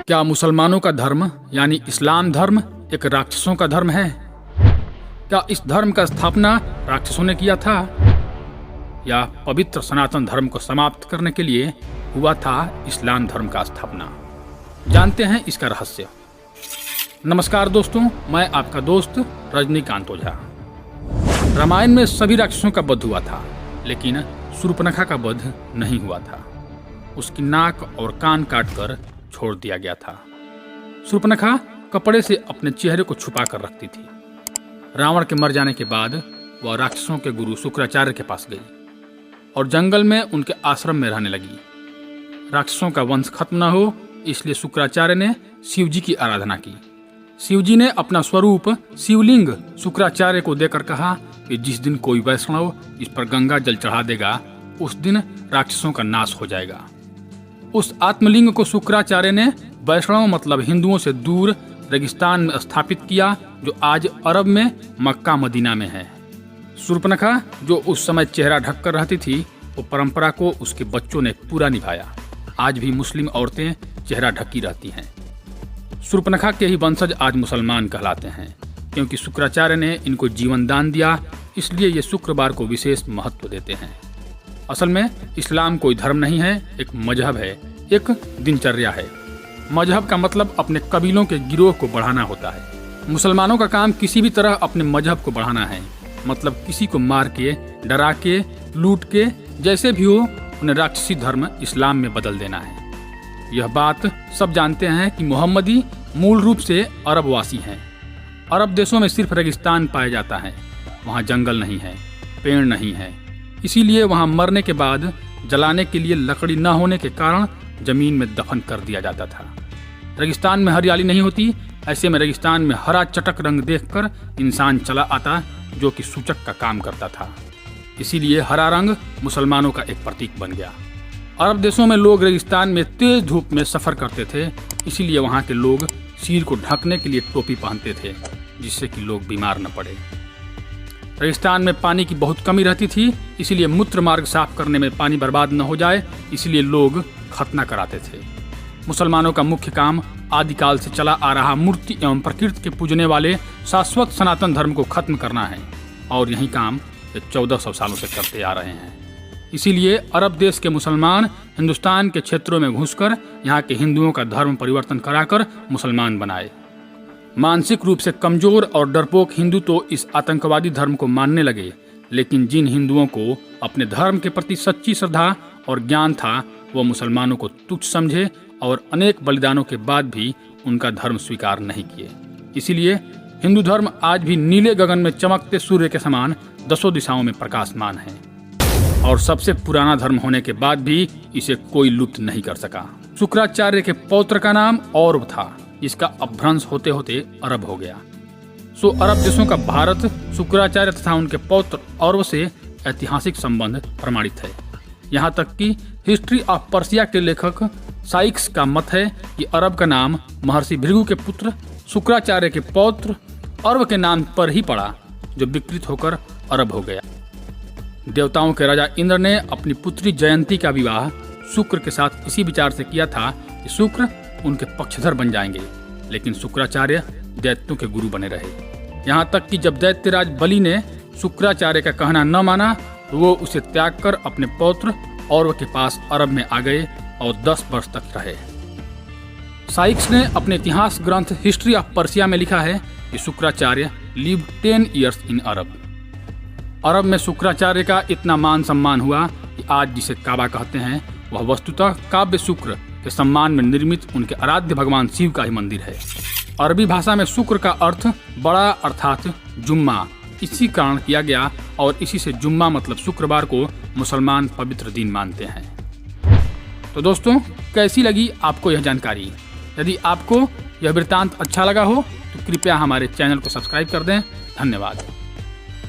क्या मुसलमानों का धर्म यानी इस्लाम धर्म एक राक्षसों का धर्म है? क्या इस धर्म का स्थापना राक्षसों ने किया था, या पवित्र सनातन धर्म को समाप्त करने के लिए हुआ था इस्लाम धर्म का स्थापना? जानते हैं इसका रहस्य। नमस्कार दोस्तों, मैं आपका दोस्त रजनीकांत ओझा। रामायण में सभी राक्षसों का वध हुआ था, लेकिन शूर्पणखा का वध नहीं हुआ था। उसकी नाक और कान काटकर छोड़ दिया गया था। शूर्पणखा कपड़े से अपने चेहरे को छुपा कर रखती थी। रावण के मर जाने के बाद वह राक्षसों के गुरु शुक्राचार्य के पास गई और जंगल में उनके आश्रम में रहने लगी। राक्षसों का वंश खत्म न हो, इसलिए शुक्राचार्य ने शिव जी की आराधना की। शिव जी ने अपना स्वरूप शिवलिंग शुक्राचार्य को देकर कहा कि जिस दिन कोई वैष्णव इस पर गंगा जल चढ़ा देगा, उस दिन राक्षसों का नाश हो जाएगा। उस आत्मलिंग को शुक्राचार्य ने वैष्णव मतलब हिंदुओं से दूर रेगिस्तान में स्थापित किया, जो आज अरब में मक्का मदीना में है। शूर्पणखा जो उस समय चेहरा ढककर रहती थी, वो परंपरा को उसके बच्चों ने पूरा निभाया। आज भी मुस्लिम औरतें चेहरा ढकी रहती हैं। शूर्पणखा के ही वंशज आज मुसलमान कहलाते हैं, क्योंकि शुक्राचार्य ने इनको जीवन दान दिया, इसलिए ये शुक्रवार को विशेष महत्व देते हैं। असल में इस्लाम कोई धर्म नहीं है, एक मजहब है, एक दिनचर्या है। मजहब का मतलब अपने कबीलों के गिरोह को बढ़ाना होता है। मुसलमानों का काम किसी भी तरह अपने मजहब को बढ़ाना है, मतलब किसी को मार के, डरा के, लूट के, जैसे भी हो उन्हें राक्षसी धर्म इस्लाम में बदल देना है। यह बात सब जानते हैं कि मोहम्मदी मूल रूप से अरबवासी हैं। अरब देशों में सिर्फ रेगिस्तान पाया जाता है, वहाँ जंगल नहीं है, पेड़ नहीं है, इसीलिए वहाँ मरने के बाद जलाने के लिए लकड़ी न होने के कारण जमीन में दफन कर दिया जाता था। रेगिस्तान में हरियाली नहीं होती, ऐसे में रेगिस्तान में हरा चटक रंग देखकर इंसान चला आता, जो कि सूचक का काम करता था। इसीलिए हरा रंग मुसलमानों का एक प्रतीक बन गया। अरब देशों में लोग रेगिस्तान में तेज धूप में सफर करते थे, इसीलिए वहाँ के लोग सिर को ढकने के लिए टोपी पहनते थे, जिससे कि लोग बीमार न पड़े। रेगिस्तान में पानी की बहुत कमी रहती थी, इसीलिए मूत्र मार्ग साफ करने में पानी बर्बाद न हो जाए, इसलिए लोग खतना कराते थे। मुसलमानों का मुख्य काम आदिकाल से चला आ रहा मूर्ति एवं प्रकृति के पूजने वाले शाश्वत सनातन धर्म को खत्म करना है, और यही काम 1400 सालों से करते आ रहे हैं। इसीलिए अरब देश के मुसलमान हिंदुस्तान के क्षेत्रों में घुसकर यहाँ के हिंदुओं का धर्म परिवर्तन कराकर मुसलमान बनाए। मानसिक रूप से कमजोर और डरपोक हिंदू तो इस आतंकवादी धर्म को मानने लगे, लेकिन जिन हिंदुओं को अपने धर्म के प्रति सच्ची श्रद्धा और ज्ञान था, वो मुसलमानों को तुच्छ समझे और अनेक बलिदानों के बाद भी उनका धर्म स्वीकार नहीं किए। इसीलिए हिंदू धर्म आज भी नीले गगन में चमकते सूर्य के समान दसों दिशाओं में प्रकाशमान है, और सबसे पुराना धर्म होने के बाद भी इसे कोई लुप्त नहीं कर सका। शुक्राचार्य के पौत्र का नाम औरव था, इसका अपभ्रंश होते होते अरब हो गया। सो अरब देशों का भारत शुक्राचार्य तथा उनके पौत्र औरव से ऐतिहासिक संबंध प्रमाणित है। यहाँ तक कि हिस्ट्री ऑफ पर्सिया के लेखक साइक्स का मत है कि अरब का नाम महर्षि भृगु के पुत्र शुक्राचार्य के पौत्र औरव के नाम पर ही पड़ा, जो विकृत होकर अरब हो गया। देवताओं के राजा इंद्र ने अपनी पुत्री जयंती का विवाह शुक्र के साथ इसी विचार से किया था कि शुक्र उनके पक्षधर बन जाएंगे, लेकिन शुक्राचार्य दैत्यों के गुरु बने रहे। यहाँ तक कि जब दैत्यराज बलि ने शुक्राचार्य का कहना न माना, तो वो उसे त्याग कर अपने पौत्र औरव के पास अरब में आ गए और 10 वर्ष तक रहे। साइक्स ने अपने इतिहास ग्रंथ हिस्ट्री ऑफ पर्सिया में लिखा है कि शुक्राचार्य लिव 10 ईयर्स इन अरब। अरब में शुक्राचार्य का इतना मान सम्मान हुआ कि आज जिसे काबा कहते हैं, वह वस्तुतः काव्य शुक्र के सम्मान में निर्मित उनके आराध्य भगवान शिव का ही मंदिर है। अरबी भाषा में शुक्र का अर्थ बड़ा अर्थात जुम्मा इसी कारण किया गया, और इसी से जुम्मा मतलब शुक्रवार को मुसलमान पवित्र दिन मानते हैं। तो दोस्तों, कैसी लगी आपको यह जानकारी? यदि आपको यह वृत्तांत अच्छा लगा हो तो कृपया हमारे चैनल को सब्सक्राइब कर दें। धन्यवाद।